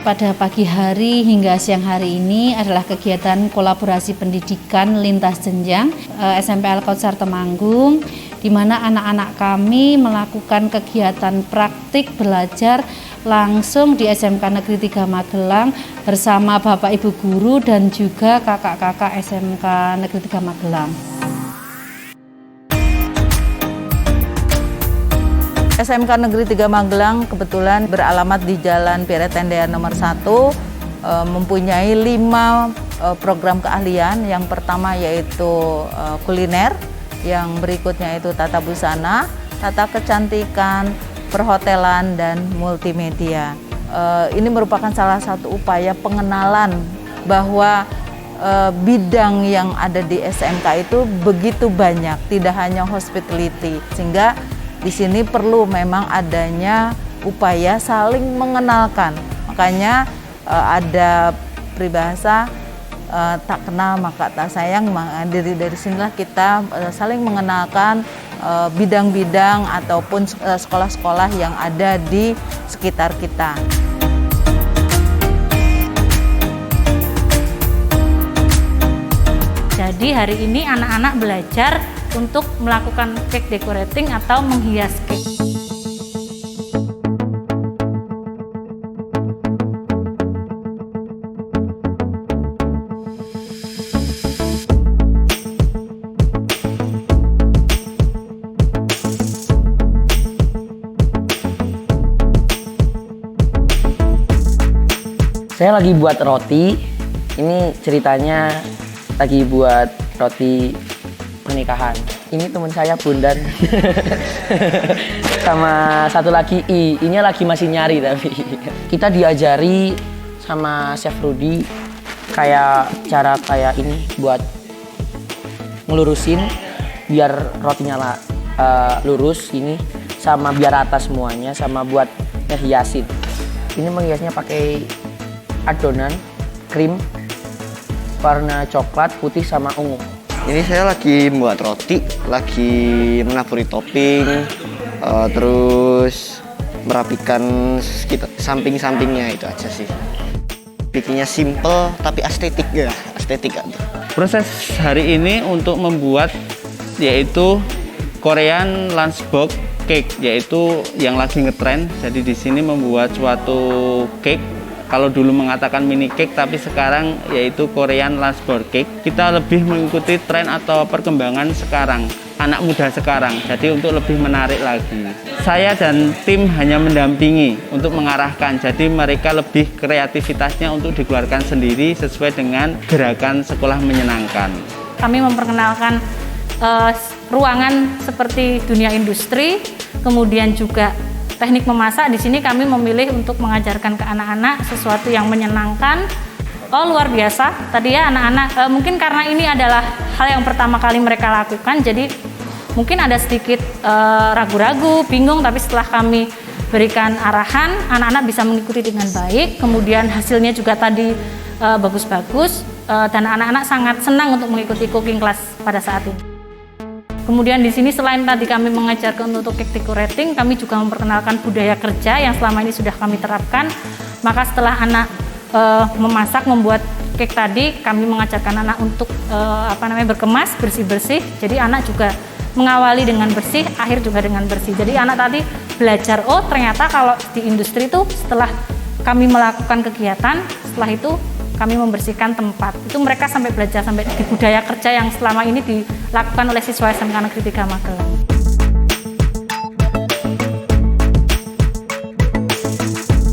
pada pagi hari hingga siang hari ini adalah kegiatan kolaborasi pendidikan lintas jenjang SMP Al-Kautsar Temanggung, di mana anak-anak kami melakukan kegiatan praktik belajar langsung di SMK Negeri 3 Magelang bersama Bapak Ibu Guru dan juga kakak-kakak SMK Negeri 3 Magelang. SMK Negeri 3 Magelang kebetulan beralamat di Jalan Pierre Tendean nomor 1, mempunyai 5 program keahlian. Yang pertama yaitu kuliner, yang berikutnya itu tata busana, tata kecantikan, perhotelan, dan multimedia. Ini merupakan salah satu upaya pengenalan bahwa bidang yang ada di SMK itu begitu banyak, tidak hanya hospitality, sehingga di sini perlu memang adanya upaya saling mengenalkan. Makanya ada peribahasa tak kenal maka tak sayang. Dari sinilah kita saling mengenalkan bidang-bidang ataupun sekolah-sekolah yang ada di sekitar kita. Jadi hari ini anak-anak belajar untuk melakukan cake decorating atau menghias cake. Saya lagi buat roti. Ini ceritanya lagi buat roti pernikahan. Ini teman saya Bundan. Sama satu lagi I-nya lagi masih nyari tapi. Kita diajari sama Chef Rudy kayak cara kayak ini buat ngelurusin biar rotinya lurus ini, sama biar rata semuanya, sama buat ngehiasin. Ini menghiasnya pakai adonan krim warna coklat, putih, sama ungu. Ini saya lagi membuat roti, lagi menaburi topping, terus merapikan samping-sampingnya, itu aja sih. Bikinnya simple tapi estetik ya, estetik aja. Proses hari ini untuk membuat yaitu Korean lunchbox cake, yaitu yang lagi ngetren. Jadi di sini membuat suatu cake. Kalau dulu mengatakan mini cake, tapi sekarang yaitu Korean lunchbox cake. Kita lebih mengikuti tren atau perkembangan sekarang, anak muda sekarang. Jadi untuk lebih menarik lagi, saya dan tim hanya mendampingi untuk mengarahkan. Jadi mereka lebih kreativitasnya untuk dikeluarkan sendiri sesuai dengan gerakan sekolah menyenangkan. Kami memperkenalkan ruangan seperti dunia industri, kemudian juga teknik memasak. Di sini kami memilih untuk mengajarkan ke anak-anak sesuatu yang menyenangkan. Oh, luar biasa. Tadi ya anak-anak, mungkin karena ini adalah hal yang pertama kali mereka lakukan, jadi mungkin ada sedikit ragu-ragu, bingung, tapi setelah kami berikan arahan, anak-anak bisa mengikuti dengan baik. Kemudian hasilnya juga tadi bagus-bagus, dan anak-anak sangat senang untuk mengikuti cooking class pada saat ini. Kemudian di sini selain tadi kami mengajarkan untuk cake decorating, kami juga memperkenalkan budaya kerja yang selama ini sudah kami terapkan. Maka setelah anak memasak, membuat cake tadi, kami mengajarkan anak untuk berkemas, bersih-bersih. Jadi anak juga mengawali dengan bersih, akhir juga dengan bersih. Jadi anak tadi belajar, oh ternyata kalau di industri itu setelah kami melakukan kegiatan, setelah itu kami membersihkan tempat. Itu mereka sampai belajar sampai di budaya kerja yang selama ini dilakukan oleh siswa SMK Negeri 3 Magelang.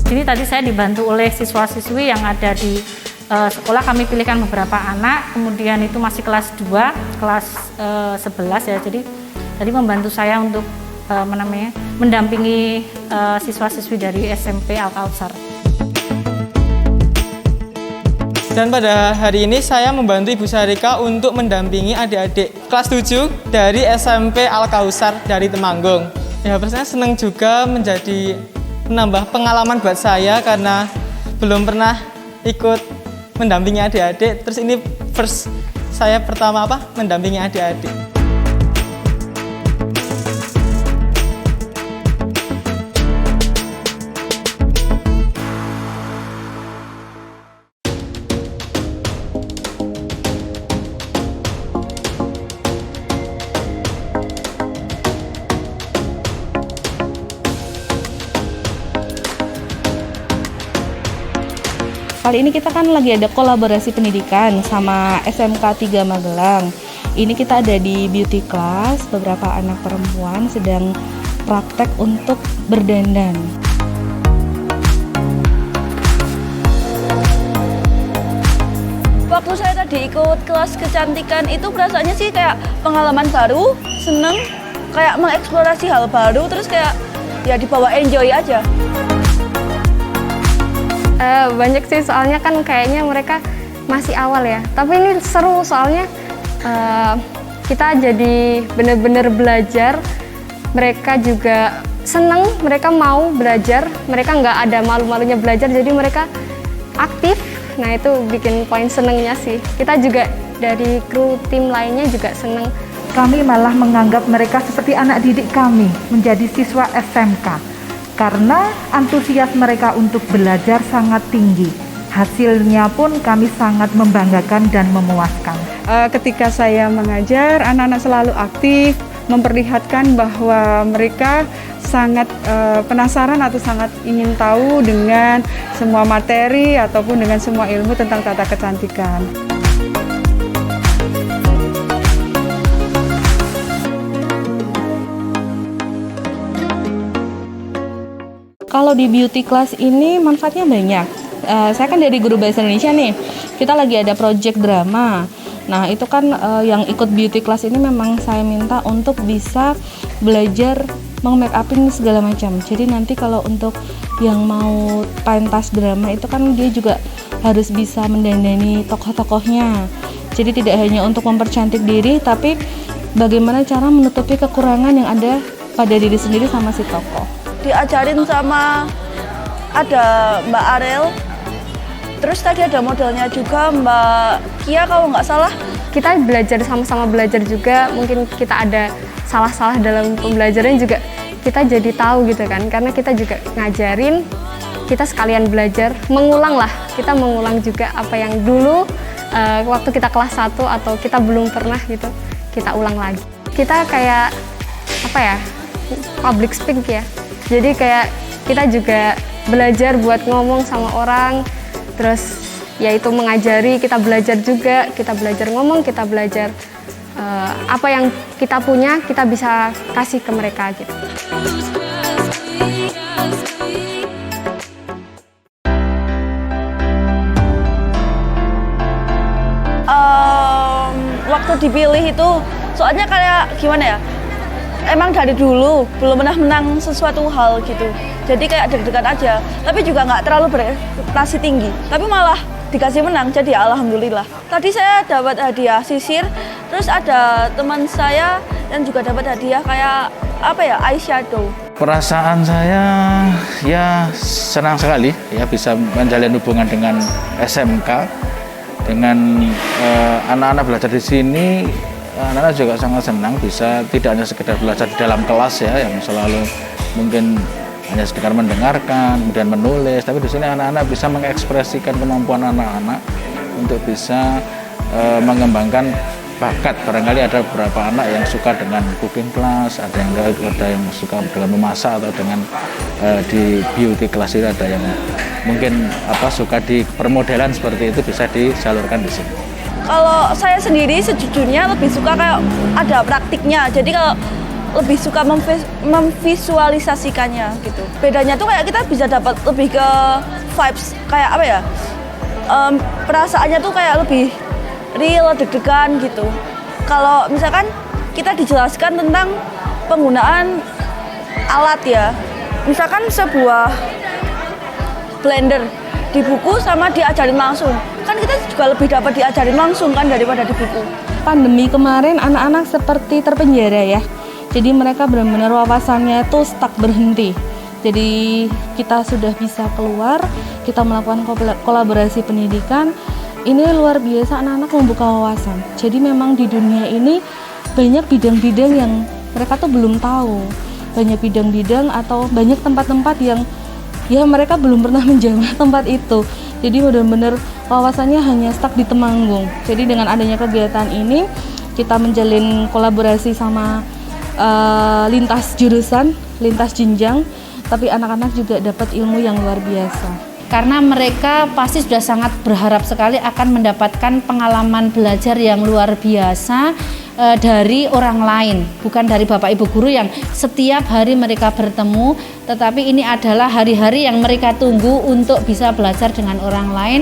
Jadi tadi saya dibantu oleh siswa-siswi yang ada di sekolah. Kami pilihkan beberapa anak, kemudian itu masih kelas 2, kelas 11 ya. Jadi tadi membantu saya untuk mendampingi siswa-siswi dari SMP Al-Kautsar. Dan pada hari ini saya membantu Ibu Sarika untuk mendampingi adik-adik kelas 7 dari SMP Al-Kautsar dari Temanggung. Ya, pastinya senang juga menambah pengalaman buat saya karena belum pernah ikut mendampingi adik-adik. Terus ini first saya pertama mendampingi adik-adik. Kali ini kita kan lagi ada kolaborasi pendidikan sama SMK 3 Magelang. Ini kita ada di beauty class, beberapa anak perempuan sedang praktek untuk berdandan. Waktu saya tadi ikut kelas kecantikan itu perasaannya sih kayak pengalaman baru, seneng, kayak mengeksplorasi hal baru, terus kayak ya dibawa enjoy aja. Banyak sih, soalnya kan kayaknya mereka masih awal ya. Tapi ini seru soalnya kita jadi bener-bener belajar. Mereka juga seneng, mereka mau belajar. Mereka nggak ada malu-malunya belajar, jadi mereka aktif. Nah itu bikin poin senengnya sih. Kita juga dari kru tim lainnya juga seneng. Kami malah menganggap mereka seperti anak didik kami, menjadi siswa SMK. Karena antusias mereka untuk belajar sangat tinggi. Hasilnya pun kami sangat membanggakan dan memuaskan. Ketika saya mengajar, anak-anak selalu aktif, memperlihatkan bahwa mereka sangat penasaran atau sangat ingin tahu dengan semua materi ataupun dengan semua ilmu tentang tata kecantikan. Kalau di beauty class ini manfaatnya banyak. Saya kan dari guru bahasa Indonesia nih, kita lagi ada project drama. Nah itu kan yang ikut beauty class ini memang saya minta untuk bisa belajar meng-make upin segala macam. Jadi nanti kalau untuk yang mau pentas drama itu kan dia juga harus bisa mendandani tokoh-tokohnya. Jadi tidak hanya untuk mempercantik diri, tapi bagaimana cara menutupi kekurangan yang ada pada diri sendiri sama si tokoh. Diajarin sama ada Mbak Arel, terus tadi ada modelnya juga Mbak Kia kalau nggak salah. Kita belajar, sama-sama belajar juga, mungkin kita ada salah-salah dalam pembelajaran juga kita jadi tahu gitu kan, karena kita juga ngajarin, kita sekalian belajar, mengulang lah, kita mengulang juga apa yang dulu waktu kita kelas 1 atau kita belum pernah gitu, kita ulang lagi. Kita kayak apa ya, public speak ya. Jadi kayak kita juga belajar buat ngomong sama orang, terus yaitu mengajari, kita belajar juga, kita belajar ngomong, kita belajar apa yang kita punya, kita bisa kasih ke mereka gitu. Waktu dipilih itu, soalnya kayak gimana ya, emang dari dulu belum pernah menang sesuatu hal gitu, jadi kayak deg-degan aja, tapi juga nggak terlalu berekspektasi tinggi, tapi malah dikasih menang, jadi ya alhamdulillah. Tadi saya dapat hadiah sisir, terus ada teman saya yang juga dapat hadiah kayak apa ya, eyeshadow. Perasaan saya ya senang sekali ya bisa menjalin hubungan dengan SMK, dengan anak-anak belajar di sini. Anak-anak juga sangat senang bisa tidak hanya sekedar belajar di dalam kelas ya, yang selalu mungkin hanya sekedar mendengarkan, kemudian menulis, tapi di sini anak-anak bisa mengekspresikan kemampuan anak-anak untuk bisa mengembangkan bakat. Barangkali ada beberapa anak yang suka dengan cooking class, ada yang suka dengan memasak, atau dengan di beauty class itu ada yang mungkin suka di permodelan, seperti itu bisa disalurkan di sini. Kalau saya sendiri sejujurnya lebih suka kayak ada praktiknya, jadi kalau lebih suka memvisualisasikannya gitu. Bedanya tuh kayak kita bisa dapat lebih ke vibes, kayak apa ya, perasaannya tuh kayak lebih real, deg-degan gitu. Kalau misalkan kita dijelaskan tentang penggunaan alat ya, misalkan sebuah blender di buku sama diajarin langsung, kan kita juga lebih dapat diajarin langsung kan daripada di buku. Pandemi kemarin anak-anak seperti terpenjara ya, jadi mereka benar-benar wawasannya itu stuck, berhenti. Jadi kita sudah bisa keluar, kita melakukan kolaborasi pendidikan. Ini luar biasa, anak-anak membuka wawasan. Jadi memang di dunia ini banyak bidang-bidang yang mereka tuh belum tahu, banyak bidang-bidang atau banyak tempat-tempat yang ya mereka belum pernah menjamah tempat itu. Jadi benar-benar wawasannya hanya stuck di Temanggung. Jadi dengan adanya kegiatan ini kita menjalin kolaborasi sama lintas jurusan, lintas jenjang, tapi anak-anak juga dapat ilmu yang luar biasa. karena mereka pasti sudah sangat berharap sekali akan mendapatkan pengalaman belajar yang luar biasa dari orang lain, bukan dari Bapak Ibu guru yang setiap hari mereka bertemu, tetapi ini adalah hari-hari yang mereka tunggu untuk bisa belajar dengan orang lain,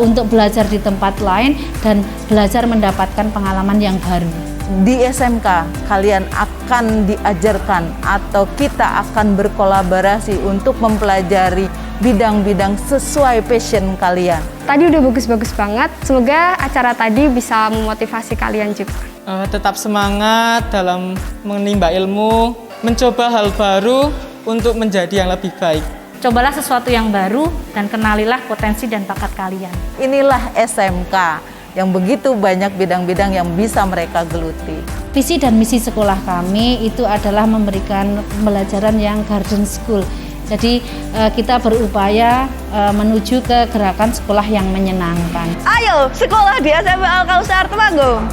untuk belajar di tempat lain dan belajar mendapatkan pengalaman yang baru. Di SMK kalian akan diajarkan atau kita akan berkolaborasi untuk mempelajari bidang-bidang sesuai passion kalian. Tadi udah bagus-bagus banget, semoga acara tadi bisa memotivasi kalian juga. Tetap semangat dalam menimba ilmu, mencoba hal baru untuk menjadi yang lebih baik. Cobalah sesuatu yang baru dan kenalilah potensi dan bakat kalian. Inilah SMK yang begitu banyak bidang-bidang yang bisa mereka geluti. Visi dan misi sekolah kami itu adalah memberikan pembelajaran yang garden school. Jadi kita berupaya menuju ke gerakan sekolah yang menyenangkan. Ayo sekolah di SMP Al Kausar Temanggung.